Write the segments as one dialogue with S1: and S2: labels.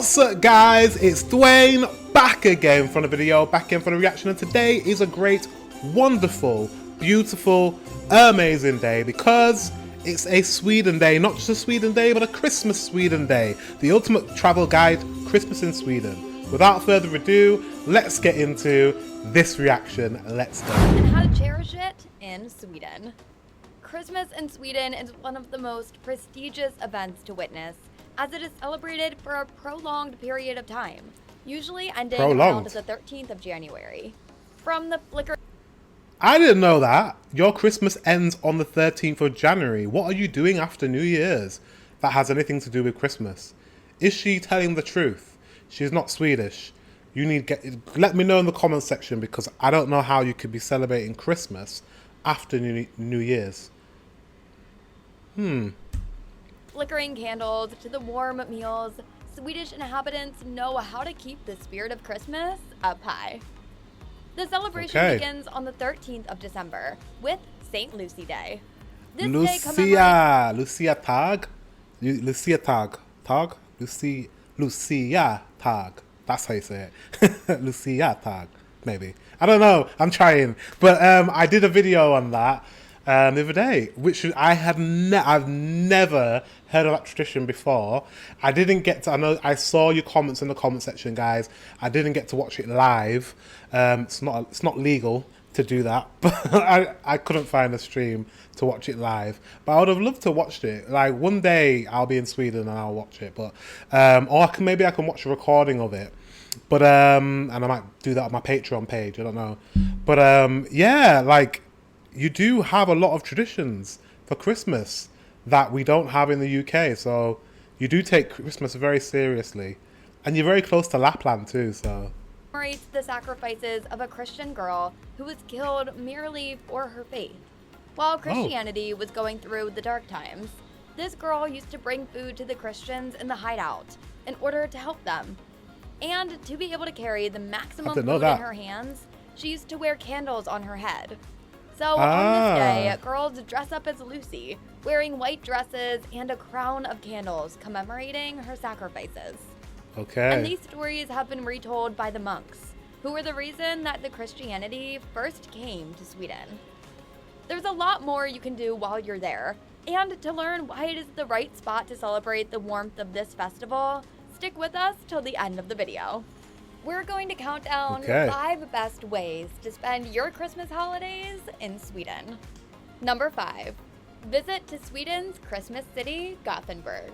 S1: What's up guys, it's Dwayne back again for the video, back again for the reaction, and today is a great, wonderful, beautiful, amazing day because it's a Sweden day, not just a Sweden day but a Christmas Sweden day, the ultimate travel guide, Christmas in Sweden. Without further ado, let's get into this reaction, let's go.
S2: And how to cherish it in Sweden. Christmas in Sweden is one of the most prestigious events to witness, as it is celebrated for a prolonged period of time, usually ending around the 13th of January. From the flicker...
S1: I didn't know that. Your Christmas ends on the 13th of January. What are you doing after New Year's that has anything to do with Christmas? Is she telling the truth? She's not Swedish. You need let me know in the comments section because I don't know how you could be celebrating Christmas after New Year's.
S2: Flickering candles to the warm meals, Swedish inhabitants know how to keep the spirit of Christmas up high. The celebration begins on the 13th of December with St. Lucy Day. This day commemorates...
S1: Lucia Tag? Lucia Tag. That's how you say it. Lucia Tag, maybe. I don't know. I'm trying. But I did a video on that the other day, which I've never heard of that tradition before. I didn't get to, I know I saw your comments in the comment section, guys. I didn't get to watch it live. It's not legal to do that, but I couldn't find a stream to watch it live. But I would have loved to watch it. Like one day I'll be in Sweden and I'll watch it, but or maybe I can watch a recording of it. But and I might do that on my Patreon page. I don't know. But yeah, like. You do have a lot of traditions for Christmas that we don't have in the UK. So you do take Christmas very seriously. And you're very close to Lapland too, so.
S2: Commemorates the sacrifices of a Christian girl who was killed merely for her faith. While Christianity was going through the dark times, this girl used to bring food to the Christians in the hideout in order to help them. And to be able to carry the maximum food in her hands, she used to wear candles on her head. So on this day, girls dress up as Lucy, wearing white dresses and a crown of candles commemorating her sacrifices.
S1: Okay.
S2: And these stories have been retold by the monks, who were the reason that the Christianity first came to Sweden. There's a lot more you can do while you're there, and to learn why it is the right spot to celebrate the warmth of this festival, stick with us till the end of the video. We're going to count down 5 best ways to spend your Christmas holidays in Sweden. Number 5, visit to Sweden's Christmas city, Gothenburg.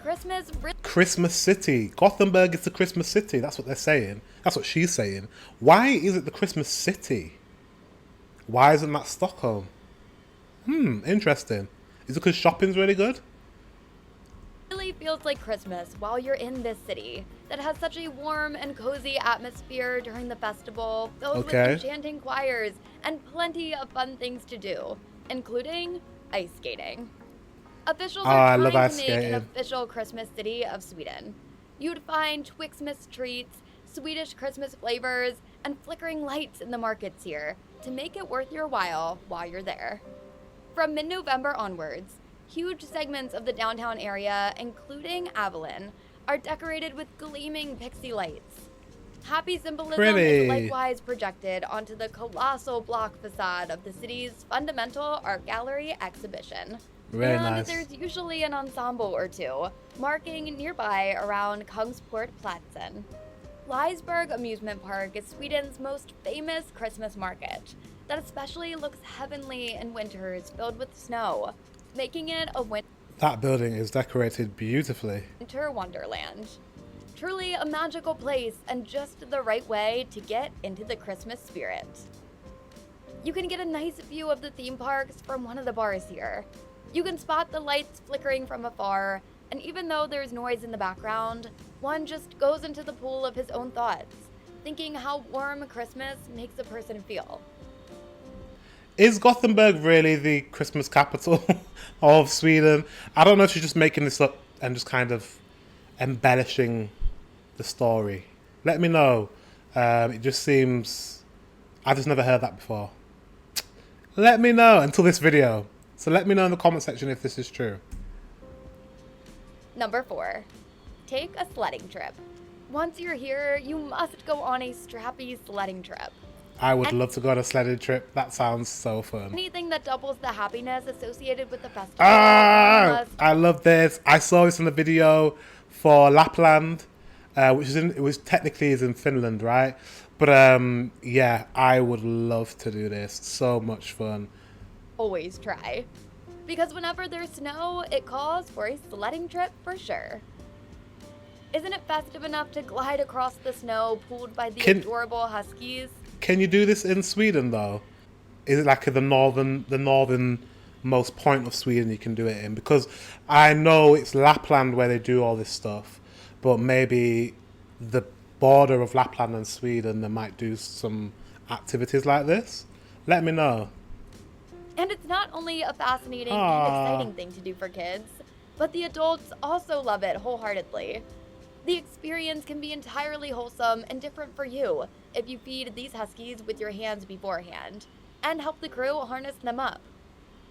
S1: Christmas city. Gothenburg is the Christmas city. That's what they're saying. That's what she's saying. Why is it the Christmas city? Why isn't that Stockholm? Interesting. Is it because shopping's really good?
S2: Really feels like Christmas while you're in this city that has such a warm and cozy atmosphere during the festival, filled with enchanting choirs and plenty of fun things to do, including ice skating. Officials are trying to make an official Christmas city of Sweden. You'd find Twixmas treats, Swedish Christmas flavors, and flickering lights in the markets here to make it worth your while you're there. From mid-November onwards, huge segments of the downtown area, including Evelyn, are decorated with gleaming pixie lights. Happy symbolism is likewise projected onto the colossal block facade of the city's fundamental art gallery exhibition. There's usually an ensemble or two, marking nearby around Kungsportplatsen. Leisburg Amusement Park is Sweden's most famous Christmas market, that especially looks heavenly in winters filled with snow, making it a
S1: That building is decorated beautifully.
S2: Winter wonderland. Truly a magical place and just the right way to get into the Christmas spirit. You can get a nice view of the theme parks from one of the bars here. You can spot the lights flickering from afar, and even though there's noise in the background, one just goes into the pool of his own thoughts, thinking how warm Christmas makes a person feel.
S1: Is Gothenburg really the Christmas capital of Sweden? I don't know if she's just making this up and just kind of embellishing the story. Let me know. It just seems... I've just never heard that before. Let me know until this video. So let me know in the comment section if this is true.
S2: Number 4. Take a sledding trip. Once you're here, you must go on a strappy sledding trip.
S1: I would love to go on a sledding trip. That sounds so fun.
S2: Anything that doubles the happiness associated with the festival.
S1: Ah, I love this. I saw this in the video for Lapland, which is technically is in Finland, right? But yeah, I would love to do this. So much fun.
S2: Always try. Because whenever there's snow, it calls for a sledding trip for sure. Isn't it festive enough to glide across the snow pulled by the adorable huskies?
S1: Can you do this in Sweden though? Is it like the northernmost point of Sweden you can do it in? Because I know it's Lapland where they do all this stuff, but maybe the border of Lapland and Sweden, they might do some activities like this. Let me know.
S2: And it's not only a fascinating and exciting thing to do for kids, but the adults also love it wholeheartedly. The experience can be entirely wholesome and different for you if you feed these huskies with your hands beforehand and help the crew harness them up.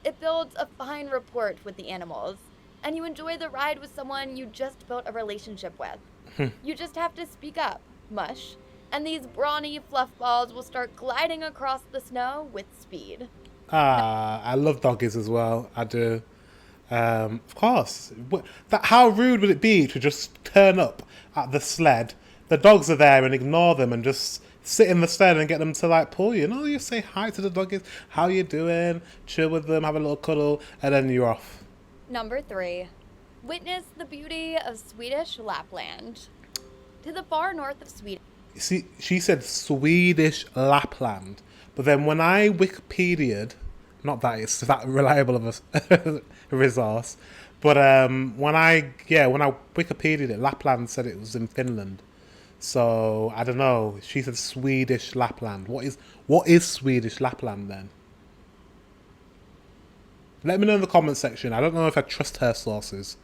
S2: It builds a fine rapport with the animals, and you enjoy the ride with someone you just built a relationship with. You just have to speak up, mush, and these brawny fluff balls will start gliding across the snow with speed.
S1: I love doggies as well. I do. Of course. How rude would it be to just turn up at the sled, the dogs are there, and ignore them and just sit in the sled and get them to like pull you? You know, you say hi to the doggies, how you doing, chill with them, have a little cuddle, and then you're off.
S2: Number 3. Witness the beauty of Swedish Lapland. To the far north of Sweden.
S1: See, she said Swedish Lapland, but then when I Wikipedia'd, not that it's that reliable of a resource, but when I Wikipedia'd it, Lapland said it was in Finland. So I don't know. She said Swedish Lapland. What is Swedish Lapland then? Let me know in the comment section. I don't know if I trust her sources.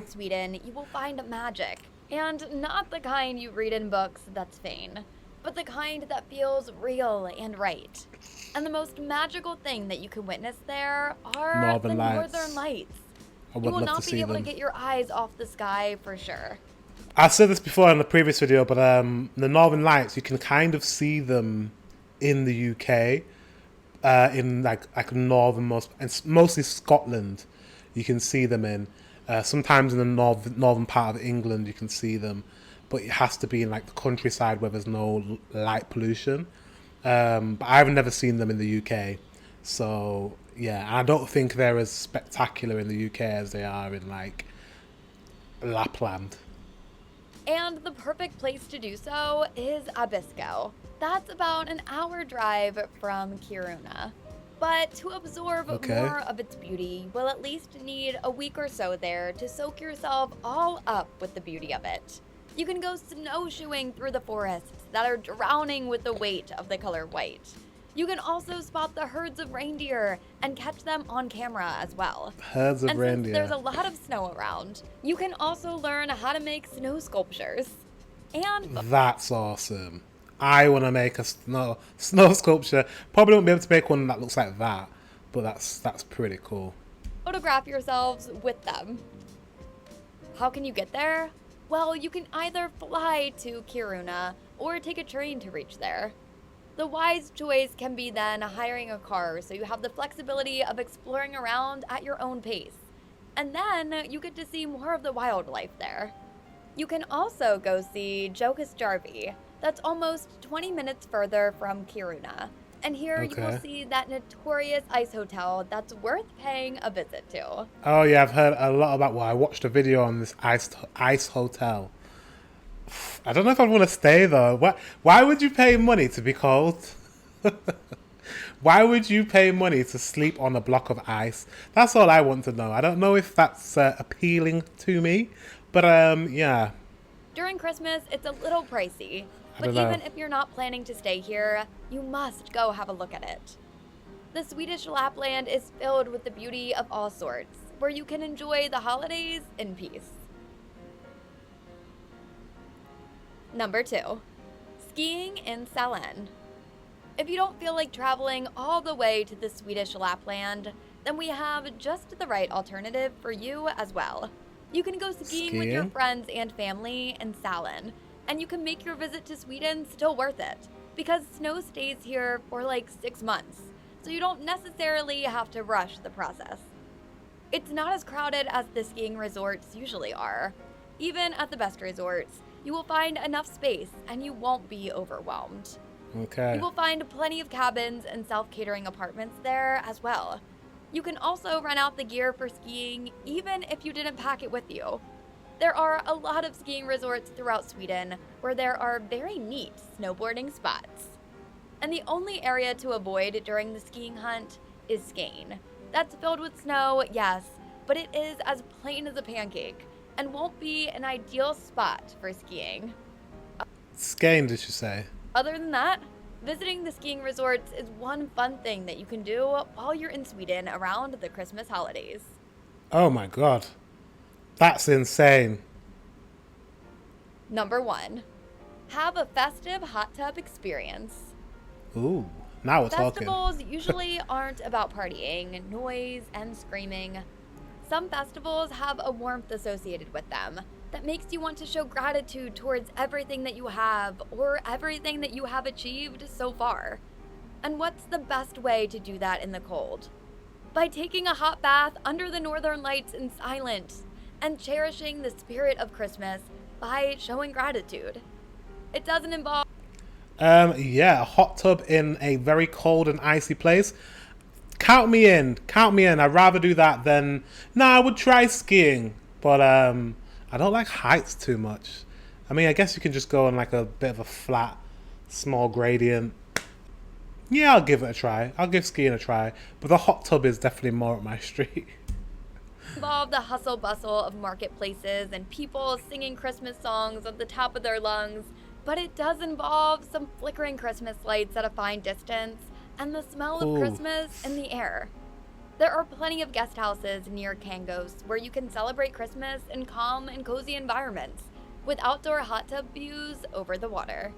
S2: Sweden, you will find magic. And not the kind you read in books that's vain, but the kind that feels real and right. And the most magical thing that you can witness there are
S1: Northern Lights.
S2: Northern Lights.
S1: I would
S2: you will
S1: love
S2: not
S1: to
S2: be
S1: see
S2: able
S1: them.
S2: to get your eyes off the sky for sure.
S1: I said this before in the previous video, but the Northern Lights, you can kind of see them in the UK, in like northernmost, and mostly Scotland. You can see them in. Sometimes in the northern part of England, you can see them, but it has to be in like the countryside where there's no light pollution. But I've never seen them in the UK, so yeah, I don't think they're as spectacular in the UK as they are in like Lapland.
S2: And the perfect place to do so is Abisko. That's about an hour drive from Kiruna. But to absorb more of its beauty, we'll at least need a week or so there to soak yourself all up with the beauty of it. You can go snowshoeing through the forests that are drowning with the weight of the color white. You can also spot the herds of reindeer and catch them on camera as well.
S1: Herds of reindeer.
S2: Since there's a lot of snow around, you can also learn how to make snow sculptures. And
S1: that's awesome. I want to make a snow sculpture. Probably won't be able to make one that looks like that, but that's pretty cool.
S2: Photograph yourselves with them. How can you get there? Well, you can either fly to Kiruna or take a train to reach there. The wise choice can be then hiring a car so you have the flexibility of exploring around at your own pace. And then you get to see more of the wildlife there. You can also go see Joukasjärvi. That's almost 20 minutes further from Kiruna. And here you will see that notorious ice hotel that's worth paying a visit to.
S1: Oh yeah, I've heard a lot about. Well, I watched a video on this ice hotel. I don't know if I'd want to stay though. Why would you pay money to be cold? Why would you pay money to sleep on a block of ice? That's all I want to know. I don't know if that's appealing to me, but yeah.
S2: During Christmas, it's a little pricey. But even if you're not planning to stay here, you must go have a look at it. The Swedish Lapland is filled with the beauty of all sorts, where you can enjoy the holidays in peace. Number 2, skiing in Sälen. If you don't feel like traveling all the way to the Swedish Lapland, then we have just the right alternative for you as well. You can go skiing with your friends and family in Sälen, and you can make your visit to Sweden still worth it, because snow stays here for like 6 months, so you don't necessarily have to rush the process. It's not as crowded as the skiing resorts usually are. Even at the best resorts, you will find enough space and you won't be overwhelmed.
S1: Okay.
S2: You will find plenty of cabins and self-catering apartments there as well. You can also rent out the gear for skiing even if you didn't pack it with you. There are a lot of skiing resorts throughout Sweden where there are very neat snowboarding spots. And the only area to avoid during the skiing hunt is Skane. That's filled with snow, yes, but it is as plain as a pancake and won't be an ideal spot for skiing.
S1: Skane, did you say?
S2: Other than that, visiting the skiing resorts is one fun thing that you can do while you're in Sweden around the Christmas holidays.
S1: Oh my god. That's insane.
S2: Number 1. Have a festive hot tub experience.
S1: Ooh, now we're talking.
S2: Festivals usually aren't about partying, noise, and screaming. Some festivals have a warmth associated with them that makes you want to show gratitude towards everything that you have or everything that you have achieved so far. And what's the best way to do that in the cold? By taking a hot bath under the northern lights in silence and cherishing the spirit of Christmas by showing gratitude. It doesn't involve...
S1: Yeah, a hot tub in a very cold and icy place. Count me in. I'd rather do that than... I would try skiing, but I don't like heights too much. I mean, I guess you can just go on like a bit of a flat, small gradient. Yeah, I'll give it a try. I'll give skiing a try. But the hot tub is definitely more up my street.
S2: Involve the hustle bustle of marketplaces and people singing Christmas songs at the top of their lungs, but it does involve some flickering Christmas lights at a fine distance and the smell of Christmas in the air. There are plenty of guest houses near Kangos where you can celebrate Christmas in calm and cozy environments with outdoor hot tub views over the water.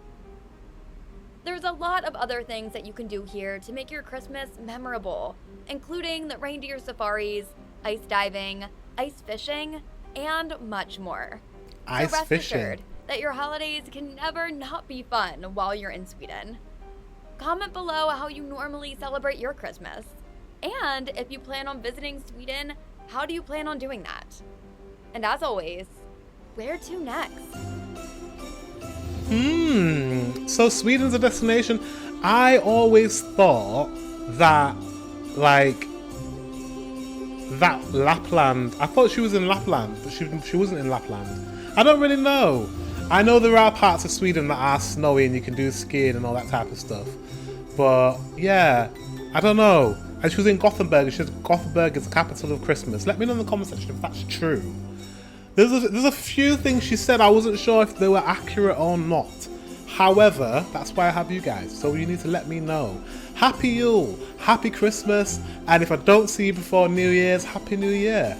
S2: There's a lot of other things that you can do here to make your Christmas memorable, including the reindeer safaris, ice diving, ice fishing, and much more.
S1: Ice
S2: so rest
S1: fishing.
S2: assured that your holidays can never not be fun while you're in Sweden. Comment below how you normally celebrate your Christmas. And if you plan on visiting Sweden, how do you plan on doing that? And as always, where to next?
S1: So Sweden's a destination. I always thought that, that Lapland. I thought she was in Lapland, but she wasn't in Lapland. I don't really know. I know there are parts of Sweden that are snowy and you can do skiing and all that type of stuff. But yeah, I don't know. And she was in Gothenburg. She said Gothenburg is the capital of Christmas. Let me know in the comment section if that's true. There's a few things she said. I wasn't sure if they were accurate or not. However, that's why I have you guys. So you need to let me know. Happy Yule, Happy Christmas, and if I don't see you before New Year's, Happy New Year.